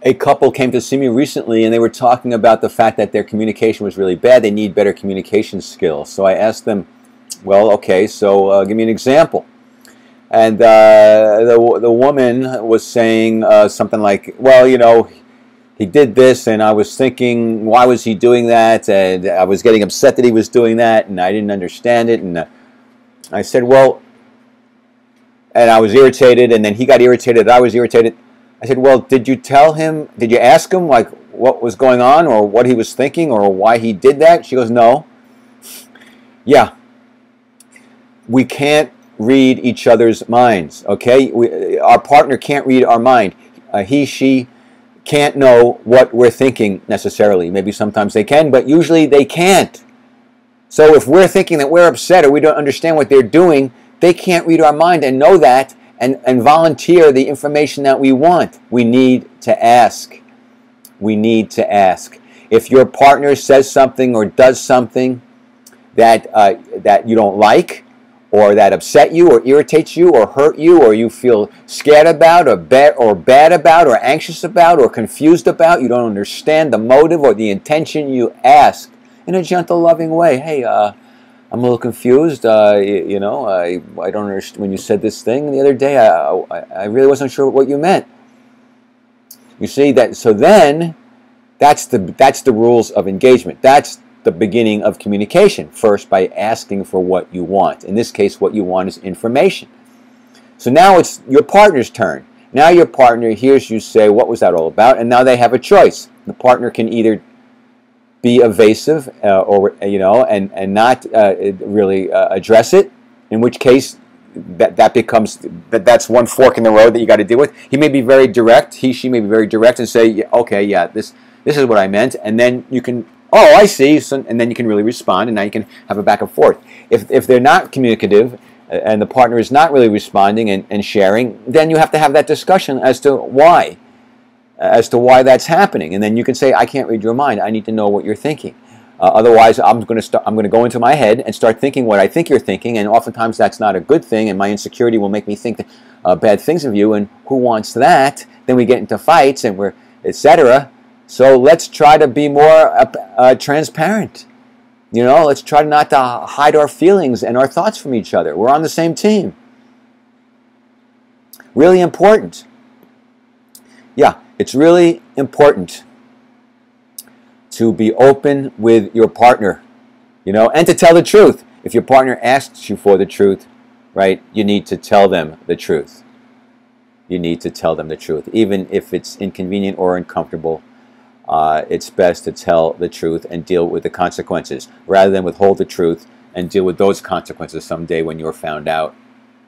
A couple came to see me recently, and they were talking about the fact that their communication was really bad. They need better communication skills. So I asked them, well, okay, so give me an example. And the woman was saying something like, well, you know, he did this, and I was thinking, why was he doing that? And I was getting upset that he was doing that, and I didn't understand it. And I said, well, and I was irritated, and then he got irritated, I was irritated. I said, well, did you tell him, did you ask him, like, what was going on, or what he was thinking, or why he did that? She goes, no. Yeah. We can't read each other's minds, okay? Our partner can't read our mind. He, she can't know what we're thinking necessarily. Maybe sometimes they can, but usually they can't. So if we're thinking that we're upset or we don't understand what they're doing, they can't read our mind and know that and volunteer the information that we want. We need to ask. We need to ask. If your partner says something or does something that that you don't like, or that upset you, or irritates you, or hurt you, or you feel scared about, or bad about, or anxious about, or confused about, you don't understand the motive or the intention, you ask in a gentle, loving way. Hey, I'm a little confused. You know, I don't understand when you said this thing the other day. I really wasn't sure what you meant. You see that? So then, that's the rules of engagement. That's the beginning of communication. First, by asking for what you want. In this case, what you want is information. So now it's your partner's turn. Now your partner hears you say, "What was that all about?" And now they have a choice. The partner can either be evasive, or you know, and not really address it. In which case, that's one fork in the road that you got to deal with. He may be very direct. She may be very direct and say, yeah, "Okay, yeah, this is what I meant," and then you can, "Oh, I see," so, and then you can really respond, and now you can have a back and forth. If they're not communicative and the partner is not really responding and sharing, then you have to have that discussion as to why. As to why that's happening, and then you can say, "I can't read your mind. I need to know what you're thinking. Otherwise, I'm going to go into my head and start thinking what I think you're thinking, and oftentimes that's not a good thing, and my insecurity will make me think bad things of you. And who wants that? Then we get into fights, and we're etc. So let's try to be more transparent. You know, let's try not to hide our feelings and our thoughts from each other. We're on the same team. Really important. Yeah. It's really important to be open with your partner, you know, and to tell the truth. If your partner asks you for the truth, right, you need to tell them the truth. You need to tell them the truth. Even if it's inconvenient or uncomfortable, it's best to tell the truth and deal with the consequences rather than withhold the truth and deal with those consequences someday when you're found out.